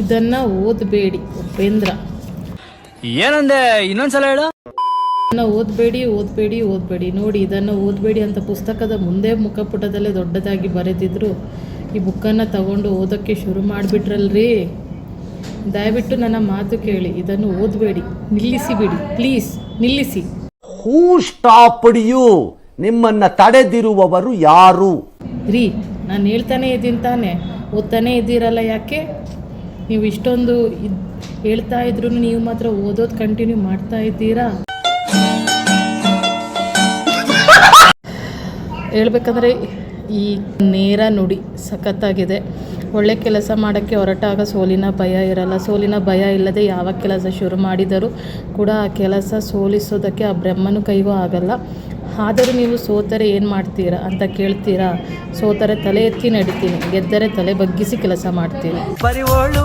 ಇದನ್ನು ಓದಬೇಡಿ ಉಪೇಂದ್ರ. ಏನಂದೆ, ಇನ್ನೊಂದ್ಸಲ ಹೇಳು. ಓದಬೇಡಿ ನೋಡಿ, ಇದನ್ನು ಓದಬೇಡಿ ಅಂತ ಪುಸ್ತಕದ ಮುಂದೆ ಮುಖಪುಟದಲ್ಲೇ ದೊಡ್ಡದಾಗಿ ಬರೆದಿದ್ರು ಈ ಬುಕ್ಕನ್ನು ತಗೊಂಡು ಓದೋಕ್ಕೆ ಶುರು ಮಾಡಿಬಿಟ್ರಲ್ರಿ. ದಯವಿಟ್ಟು ನನ್ನ ಮಾತು ಕೇಳಿ, ಇದನ್ನು ಓದಬೇಡಿ, ನಿಲ್ಲಿಸಿಬಿಡಿ, ಪ್ಲೀಸ್ ನಿಲ್ಲಿಸಿ. ಹೂ ಸ್ಟಾಪ್ಡ್ ಯು? ನಿಮ್ಮನ್ನ ತಡೆದಿರುವವರು ಯಾರು ರೀ? ನಾನು ಹೇಳ್ತಾನೆ ಇದ್ದೀನಿ ತಾನೆ, ಓದ್ತಾನೆ ಇದ್ದೀರಲ್ಲ, ಯಾಕೆ ನೀವು ಇಷ್ಟೊಂದು ಹೇಳ್ತಾ ಇದ್ರು ನೀವು ಮಾತ್ರ ಓದೋದು ಕಂಟಿನ್ಯೂ ಮಾಡ್ತಾ ಇದ್ದೀರಾ? ಹೇಳ್ಬೇಕಂದ್ರೆ ಈ ನೇರ ನುಡಿ ಸಖತ್ತಾಗಿದೆ. ಒಳ್ಳೆ ಕೆಲಸ ಮಾಡೋಕ್ಕೆ ಹೊರಟಾಗ ಸೋಲಿನ ಭಯ ಇರಲ್ಲ. ಸೋಲಿನ ಭಯ ಇಲ್ಲದೆ ಯಾವ ಕೆಲಸ ಶುರು ಮಾಡಿದರೂ ಕೂಡ ಆ ಕೆಲಸ ಸೋಲಿಸೋದಕ್ಕೆ ಆ ಬ್ರಹ್ಮನ ಕೈಗೂ ಆಗಲ್ಲ. ಆದರೂ ನೀವು ಸೋತರೆ ಏನು ಮಾಡ್ತೀರಾ ಅಂತ ಕೇಳ್ತೀರಾ? ಸೋತರೆ ತಲೆ ಎತ್ತಿ ನಡಿತೀನಿ, ಗೆದ್ದರೆ ತಲೆ ಬಗ್ಗಿಸಿ ಕೆಲಸ ಮಾಡ್ತೀನಿ. ಬರಿವೋಳು